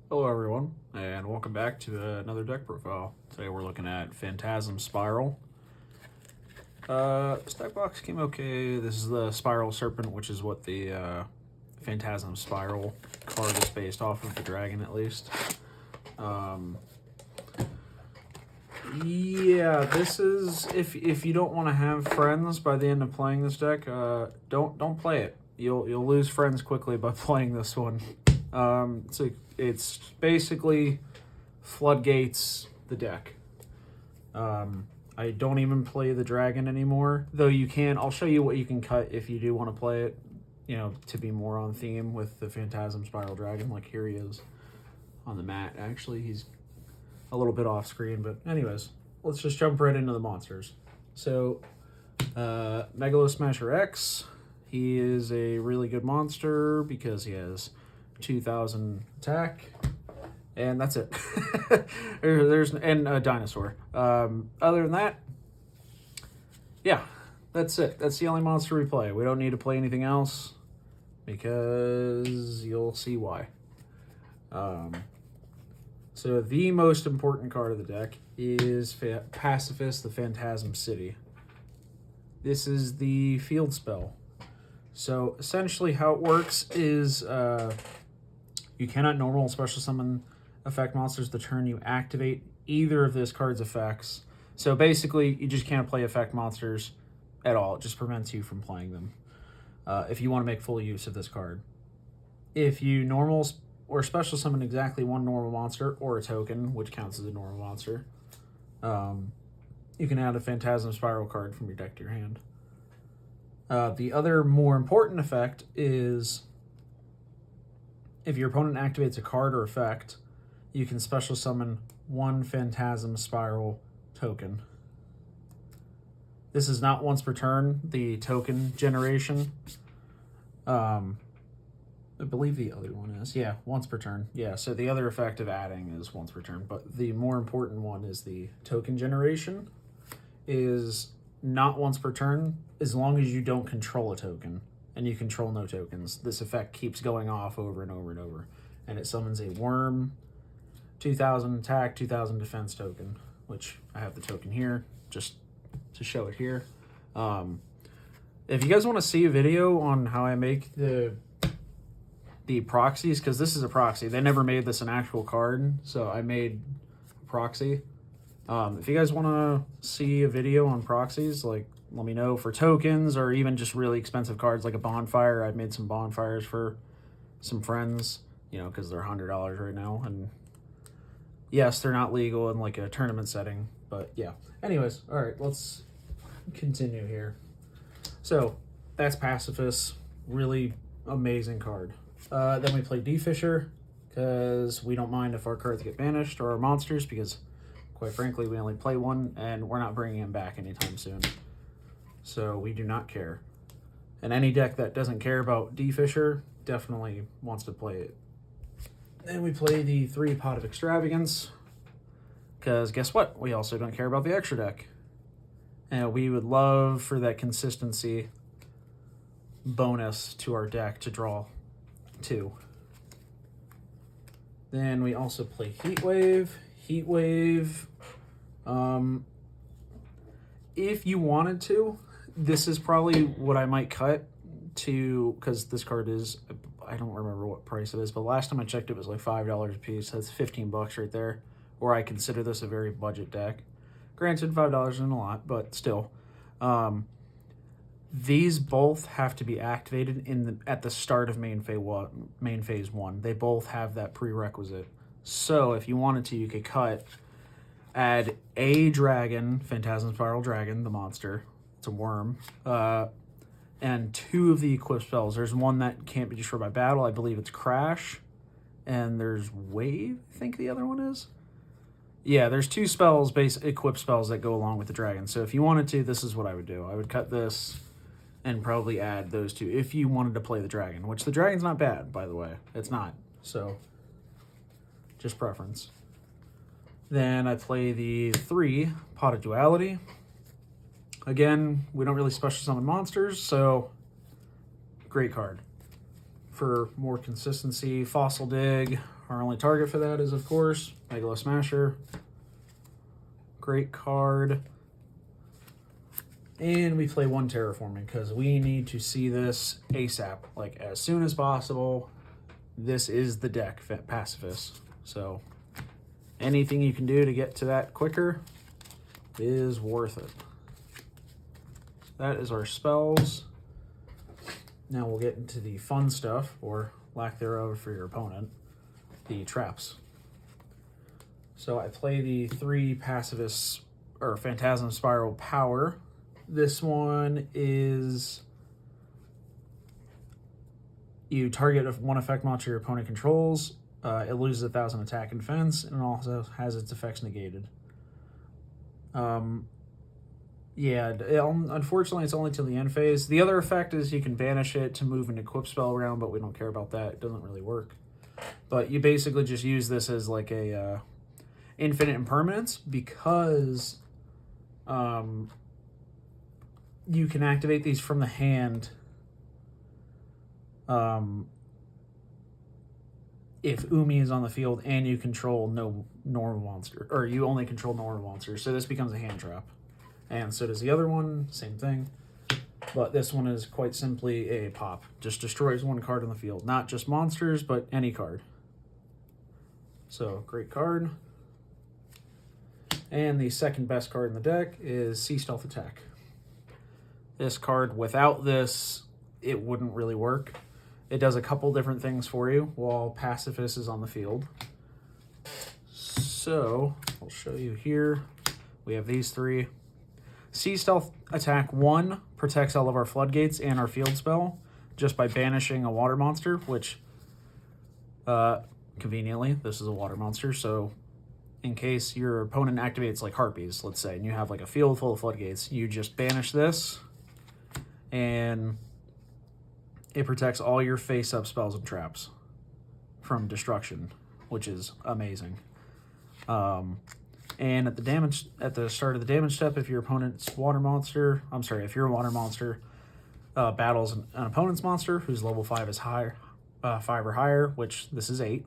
Hello everyone, and welcome back to another deck profile. Today we're looking at Phantasm Spiral. This deck box came okay. This is the Spiral Serpent, which is what the Phantasm Spiral card is based off of, the dragon at least. Yeah, this is, if you don't want to have friends by the end of playing this deck, don't play it. You'll lose friends quickly by playing this one. So it's basically Floodgates the deck. I don't even play the dragon anymore, though you can. I'll show you what you can cut if you do want to play it, to be more on theme with the Phantasm Spiral Dragon. Like, here he is on the mat. Actually, he's a little bit off screen, but anyways, let's just jump right into the monsters. So, Megalo Smasher X, he is a really good monster because he has 2,000 attack, and that's it. There's a dinosaur. Other than that, yeah, that's it. That's the only monster we play. We don't need to play anything else because you'll see why. So the most important card of the deck is Pacifist, the Phantasm City. This is the field spell. So essentially how it works is you cannot normal special summon effect monsters the turn you activate either of this card's effects. So basically, you just can't play effect monsters at all. It just prevents you from playing them if you want to make full use of this card. If you normal or special summon exactly one normal monster or a token, which counts as a normal monster, you can add a Phantasm Spiral card from your deck to your hand. The other more important effect is if your opponent activates a card or effect, you can special summon one Phantasm Spiral token. This is not once per turn, the token generation. I believe the other one is. Yeah, once per turn. Yeah, so the other effect of adding is once per turn, but the more important one is the token generation. Is not once per turn as long as you don't control a token, and you control no tokens. This effect keeps going off over and over and over, and it summons a worm, 2,000 attack, 2,000 defense token, which I have the token here just to show it here. If you guys want to see a video on how I make the proxies, because this is a proxy. They never made this an actual card, so I made a proxy. If you guys want to see a video on proxies, like, let me know for tokens or even just really expensive cards like a bonfire. I've made some bonfires for some friends, because they're $100 right now. And yes, they're not legal in like a tournament setting, but yeah. Anyways, all right, let's continue here. So that's Pacifist, really amazing card. Then we play D-Fisher, because we don't mind if our cards get banished or our monsters, because quite frankly, we only play one, and we're not bringing him back anytime soon. So we do not care. And any deck that doesn't care about D-Fisher definitely wants to play it. Then we play the 3 Pot of Extravagance, because guess what? We also don't care about the extra deck. And we would love for that consistency bonus to our deck to draw 2. Then we also play Heatwave. Heatwave, if you wanted to, this is probably what I might cut to, because this card is, I don't remember what price it is, but last time I checked it was like $5 a piece. That's $15 right there, or I consider this a very budget deck. Granted, $5 isn't a lot, but still. These both have to be activated at the start of main phase 1. They both have that prerequisite. So if you wanted to, you could add a dragon, Phantasm Spiral Dragon, the monster. It's a worm. And 2 of the equipped spells. There's one that can't be destroyed by battle. I believe it's Crash. And there's Wave, I think the other one is. Yeah, there's 2 spells, equipped spells that go along with the dragon. So if you wanted to, this is what I would do. I would cut this and probably add those 2 if you wanted to play the dragon, which the dragon's not bad, by the way. It's not. So just preference. Then I play the 3 Pot of Duality. Again, we don't really special summon monsters, so great card. For more consistency, Fossil Dig, Our only target for that is, of course, Megalo Smasher. Great card. And we play 1 Terraforming because we need to see this ASAP, like as soon as possible. This is the deck, Pacifist. So anything you can do to get to that quicker is worth it. That is our spells. Now we'll get into the fun stuff, or lack thereof for your opponent, the traps. So I play the 3 Pacifist, or Phantasm Spiral Power. This one is you target 1 effect monster your opponent controls. It loses 1,000 attack and defense, and also has its effects negated. Unfortunately, it's only till the end phase. The other effect is you can banish it to move an equip spell around, but we don't care about that. It doesn't really work. But you basically just use this as like a infinite impermanence because you can activate these from the hand if Umi is on the field and you control no normal monster, or you only control normal monsters. So this becomes a hand trap. And so does the other one, same thing. But this one is quite simply a pop. Just destroys 1 card on the field. Not just monsters, but any card. So, great card. And the second best card in the deck is Sea Stealth Attack. This card, without this, it wouldn't really work. It does a couple different things for you while Pacifist is on the field. So, I'll show you here. We have these 3. Sea Stealth Attack 1 protects all of our Floodgates and our field spell just by banishing a water monster, which, conveniently, this is a water monster, so in case your opponent activates like Harpies, let's say, and you have like a field full of Floodgates, you just banish this, and it protects all your face-up spells and traps from destruction, which is amazing. And at the start of the damage step, if your opponent's if your water monster battles an opponent's monster whose level 5 is higher, 5 or higher, which this is 8,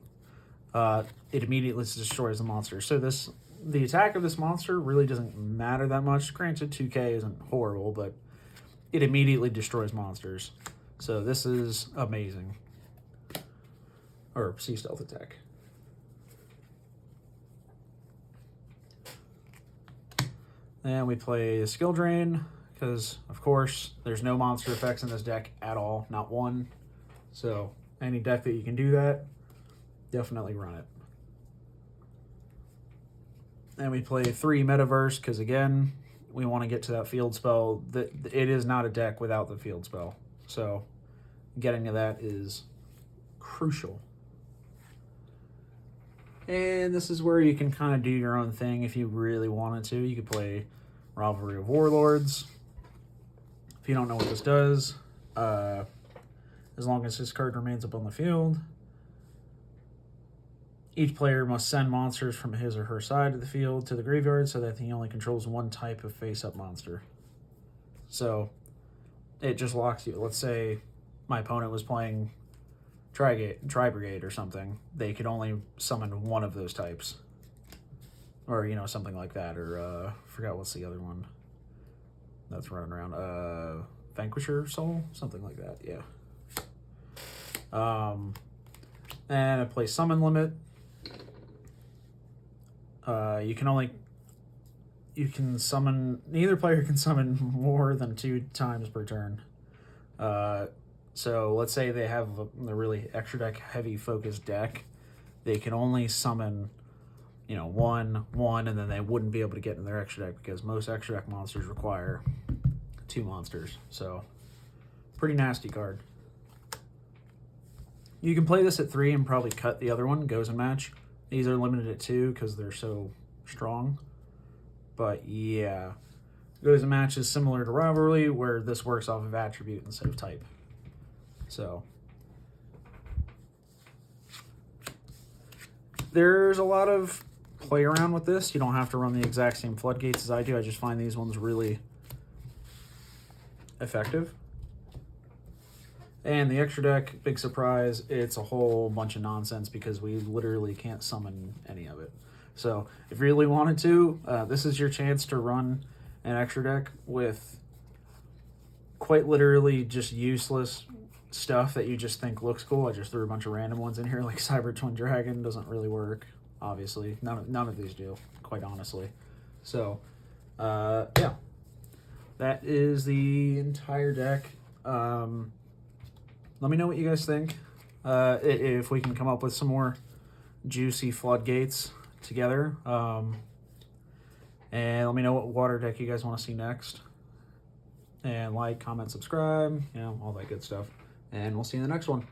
it immediately destroys the monster. So the attack of this monster really doesn't matter that much. Granted, 2k isn't horrible, but it immediately destroys monsters. So this is amazing. Or Sea Stealth Attack. Then we play Skill Drain, because, of course, there's no monster effects in this deck at all, not one. So, any deck that you can do that, definitely run it. Then we play 3 Metaverse, because, again, we want to get to that field spell. It is not a deck without the field spell. So, getting to that is crucial. And this is where you can kind of do your own thing if you really wanted to. You could play Rivalry of Warlords. If you don't know what this does, as long as this card remains up on the field, each player must send monsters from his or her side of the field to the graveyard so that he only controls 1 type of face-up monster. So it just locks you. Let's say my opponent was playing Tri-Brigade or something. They could only summon 1 of those types. Or, something like that. Or, forgot what's the other one that's running around. Vanquisher Soul? Something like that, yeah. And I play Summon Limit. Neither player can summon more than 2 times per turn. So let's say they have a really extra deck heavy focused deck. They can only summon, 1, and then they wouldn't be able to get in their extra deck because most extra deck monsters require 2 monsters. So pretty nasty card. You can play this at 3 and probably cut the other one, Goes and Match. These are limited at 2 because they're so strong. But yeah, Goes and Match is similar to Rivalry where this works off of attribute instead of type. So there's a lot of play around with this. You don't have to run the exact same Floodgates as I do. I just find these ones really effective. And the extra deck, big surprise, it's a whole bunch of nonsense because we literally can't summon any of it. So if you really wanted to, this is your chance to run an extra deck with quite literally just useless stuff that you just think looks cool. I just threw a bunch of random ones in here, like Cyber Twin Dragon doesn't really work, obviously. None of these do, quite honestly. So, yeah. That is the entire deck. Let me know what you guys think. If we can come up with some more juicy Floodgates together. And let me know what water deck you guys want to see next. And like, comment, subscribe, all that good stuff. And we'll see you in the next one.